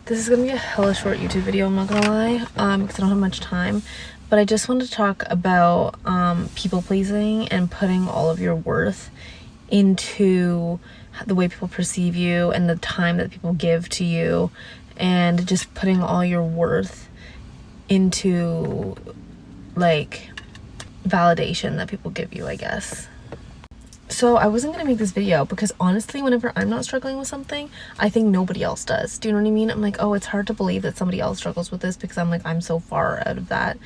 This is gonna be a hella short YouTube video, I'm not gonna lie, because I don't have much time. But I just wanted to talk about people pleasing and putting all of your worth into the way people perceive you and the time that people give to you, and just putting all your worth into like validation that people give you, I guess. So I wasn't gonna make this video because honestly, whenever I'm not struggling with something, I think nobody else does. Do you know what I mean? I'm like, oh, it's hard to believe that somebody else struggles with this, because I'm like, I'm so far out of that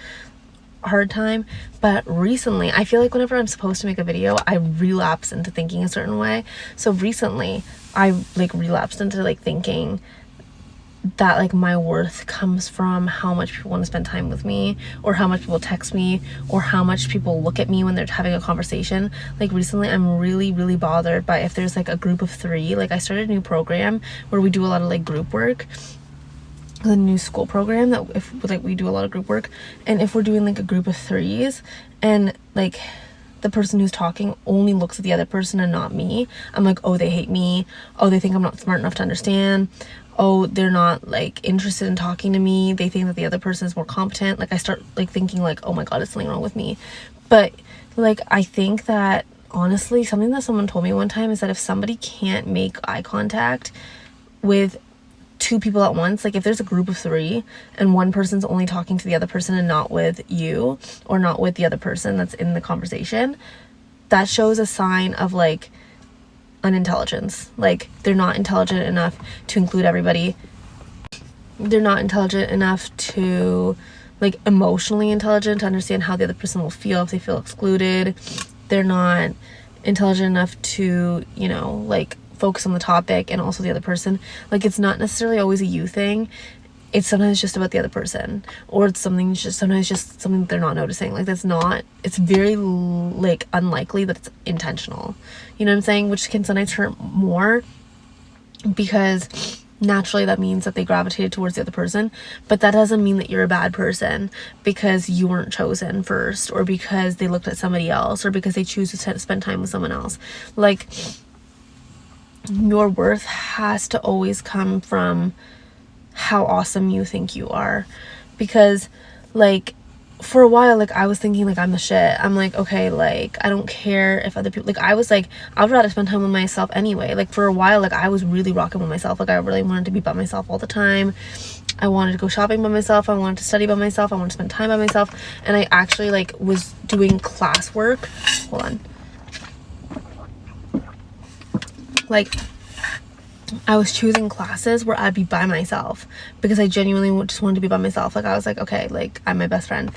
hard time. But recently, I feel like whenever I'm supposed to make a video, I relapse into thinking a certain way. So recently, I like relapsed into like thinking that like my worth comes from how much people want to spend time with me, or how much people text me, or how much people look at me when they're having a conversation. Like recently I'm really bothered by if there's like a group of 3. Like I started a new program where we do a lot of like group work, the new school program that if like we do a lot of group work, and if we're doing like a group of 3s and like the person who's talking only looks at the other person and not me, I'm like, oh, they hate me, oh, they think I'm not smart enough to understand, oh, they're not like interested in talking to me, they think that the other person is more competent. Like I start like thinking like, oh my god, is something wrong with me? But like I think that honestly, something that someone told me one time is that if somebody can't make eye contact with 2 people at once, like if there's a group of 3 and one person's only talking to the other person and not with you, or not with the other person that's in the conversation, that shows a sign of like unintelligence. Like they're not intelligent enough to include everybody. They're not intelligent enough to like emotionally intelligent to understand how the other person will feel if they feel excluded. They're not intelligent enough to, you know, like focus on the topic and also the other person. Like it's not necessarily always a you thing. It's sometimes just about the other person, or it's sometimes just something that they're not noticing. Like that's not, it's very like unlikely that it's intentional, you know what I'm saying? Which can sometimes hurt more, because naturally that means that they gravitated towards the other person, but that doesn't mean that you're a bad person because you weren't chosen first, or because they looked at somebody else, or because they choose to spend time with someone else. Like your worth has to always come from how awesome you think you are. Because like for a while, like I was thinking like I'm the shit. I'm like, okay, like I don't care if other people, like I was like, I would rather spend time with myself anyway. Like for a while, like I was really rocking with myself. Like I really wanted to be by myself all the time. I wanted to go shopping by myself, I wanted to study by myself, I wanted to spend time by myself. And I actually like was doing classwork. Hold on. Like I was choosing classes where I'd be by myself because I genuinely just wanted to be by myself. Like I was like, okay, like I'm my best friend.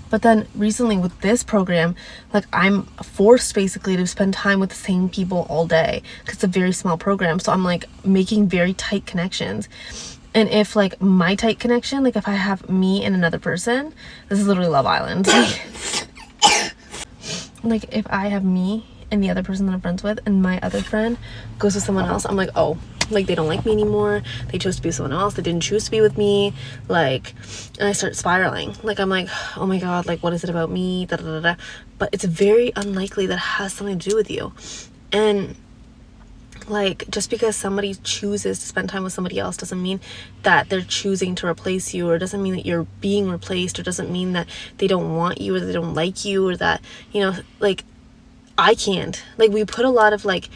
But then recently with this program, like I'm forced basically to spend time with the same people all day because it's a very small program. So I'm like making very tight connections. And if like my tight connection, like if I have me and another person, this is literally Love Island. Like if I have me and the other person that I'm friends with, and my other friend goes with someone else, I'm like, oh, like they don't like me anymore, they chose to be with someone else, they didn't choose to be with me, like, and I start spiraling. Like I'm like, oh my god, like what is it about me, da, da, da, da. But it's very unlikely that it has something to do with you. And like just because somebody chooses to spend time with somebody else doesn't mean that they're choosing to replace you, or doesn't mean that you're being replaced, or doesn't mean that they don't want you, or they don't like you, or that, you know, like I can't, like we put a lot of like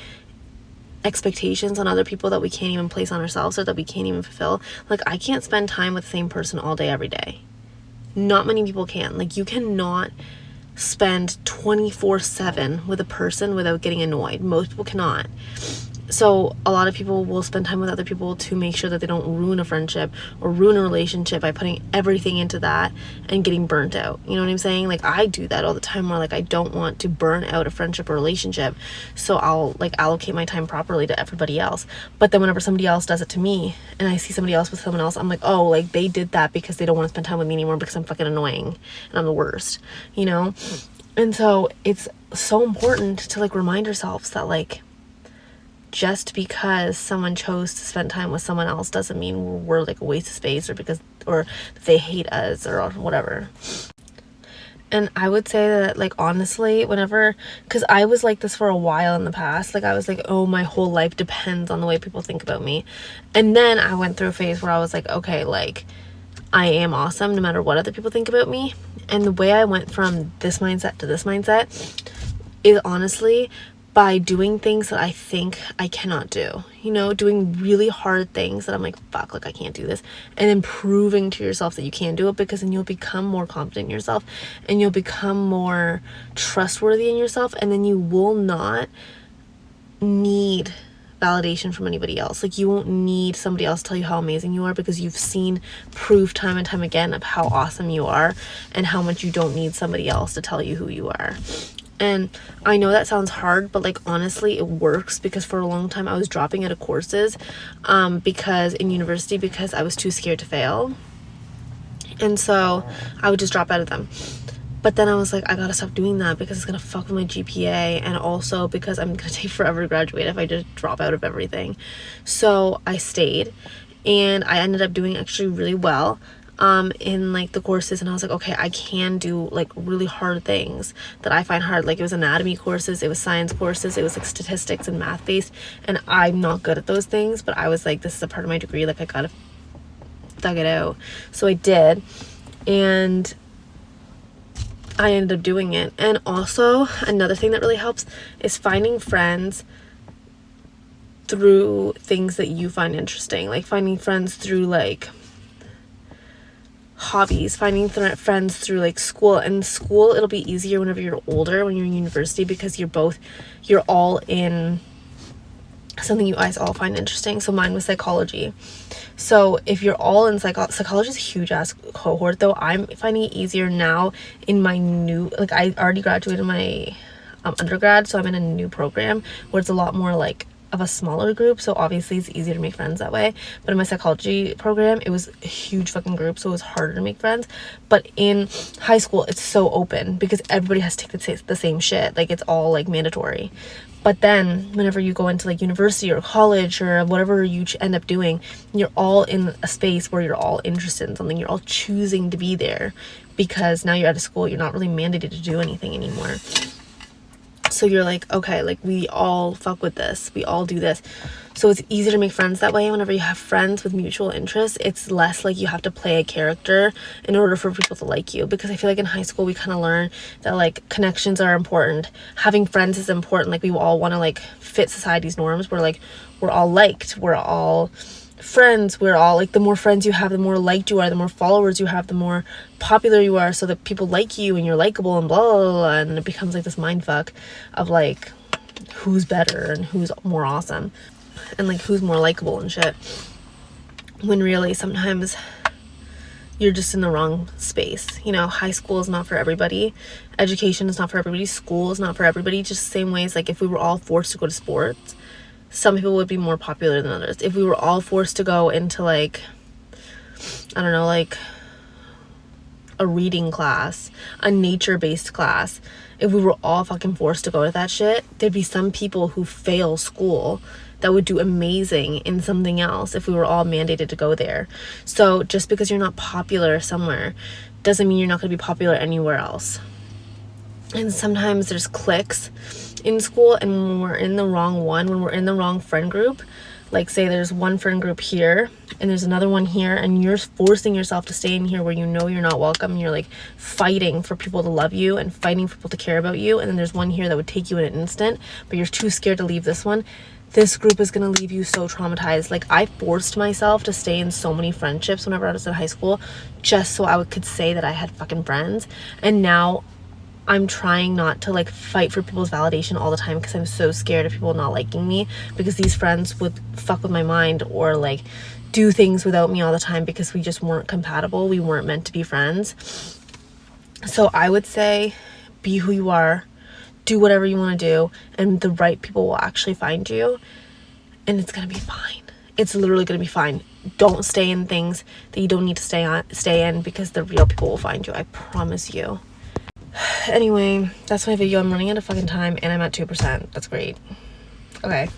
expectations on other people that we can't even place on ourselves, or that we can't even fulfill. Like I can't spend time with the same person all day every day. Not many people can. Like you cannot spend 24/7 with a person without getting annoyed. Most people cannot. So a lot of people will spend time with other people to make sure that they don't ruin a friendship or ruin a relationship by putting everything into that and getting burnt out. You know what I'm saying? Like I do that all the time, where like I don't want to burn out a friendship or relationship, so I'll like allocate my time properly to everybody else. But then whenever somebody else does it to me and I see somebody else with someone else, I'm like, oh, like they did that because they don't want to spend time with me anymore because I'm fucking annoying and I'm the worst, you know? And so it's so important to like remind ourselves that like just because someone chose to spend time with someone else doesn't mean we're like a waste of space, or because, or they hate us or whatever. And I would say that, like, honestly, whenever, because I was like this for a while in the past, like, I was like, oh, my whole life depends on the way people think about me. And then I went through a phase where I was like, okay, like, I am awesome no matter what other people think about me. And the way I went from this mindset to this mindset is honestly by doing things that I think I cannot do, you know, doing really hard things that I'm like, fuck, like I can't do this, and then proving to yourself that you can do it, because then you'll become more confident in yourself and you'll become more trustworthy in yourself, and then you will not need validation from anybody else. Like, you won't need somebody else to tell you how amazing you are, because you've seen proof time and time again of how awesome you are and how much you don't need somebody else to tell you who you are. And I know that sounds hard, but like, honestly, it works, because for a long time I was dropping out of courses because in university, because I was too scared to fail. And so I would just drop out of them. But then I was like, I gotta stop doing that, because it's gonna fuck with my GPA, and also because I'm gonna take forever to graduate if I just drop out of everything. So I stayed, and I ended up doing actually really well in like the courses, and I was like, okay, I can do like really hard things that I find hard. Like, it was anatomy courses, it was science courses, it was like statistics and math based, and I'm not good at those things, but I was like, this is a part of my degree, like I gotta thug it out. So I did, and I ended up doing it. And also another thing that really helps is finding friends through things that you find interesting, like finding friends through like hobbies, finding friends through like school. And school, it'll be easier whenever you're older, when you're in university, because you're all in something you guys all find interesting. So mine was psychology. So if you're all in psychology is a huge ass cohort, though. I'm finding it easier now in my new, like, I already graduated my undergrad, so I'm in a new program where it's a lot more like of a smaller group, so obviously it's easier to make friends that way. But in my psychology program, it was a huge fucking group, so it was harder to make friends. But in high school, it's so open, because everybody has to take the same shit, like it's all like mandatory. But then whenever you go into like university or college or whatever you end up doing, you're all in a space where you're all interested in something, you're all choosing to be there, because now you're out of school, you're not really mandated to do anything anymore. So you're like, okay, like we all fuck with this, we all do this. So it's easier to make friends that way. Whenever you have friends with mutual interests, it's less like you have to play a character in order for people to like you. Because I feel like in high school we kind of learn that like connections are important, having friends is important, like we all want to like fit society's norms. We're all liked, we're all friends, we're all like, the more friends you have, the more liked you are, the more followers you have, the more popular you are, so that people like you and you're likable and blah, blah, blah, and it becomes like this mind fuck of like who's better and who's more awesome and like who's more likable and shit, when really sometimes you're just in the wrong space. You know, high school is not for everybody, education is not for everybody, school is not for everybody. Just the same way as like if we were all forced to go to sports, some people would be more popular than others. If we were all forced to go into like, I don't know, like a reading class, a nature-based class, if we were all fucking forced to go to that shit, there'd be some people who fail school that would do amazing in something else if we were all mandated to go there. So just because you're not popular somewhere doesn't mean you're not going to be popular anywhere else. And sometimes there's cliques in school, and when we're in the wrong one, when we're in the wrong friend group, like say there's one friend group here and there's another one here, and you're forcing yourself to stay in here where you know you're not welcome, and you're like fighting for people to love you and fighting for people to care about you, and then there's one here that would take you in an instant, but you're too scared to leave this one. This group is going to leave you so traumatized. Like, I forced myself to stay in so many friendships whenever I was in high school, just so I could say that I had fucking friends. And now I'm trying not to like fight for people's validation all the time, because I'm so scared of people not liking me, because these friends would fuck with my mind or like do things without me all the time, because we just weren't compatible, we weren't meant to be friends. So I would say, be who you are, do whatever you want to do, and the right people will actually find you, and it's gonna be fine. It's literally gonna be fine. Don't stay in things that you don't need to stay in, because the real people will find you, I promise you. Anyway, that's my video. I'm running out of fucking time, and I'm at 2%. That's great. Okay.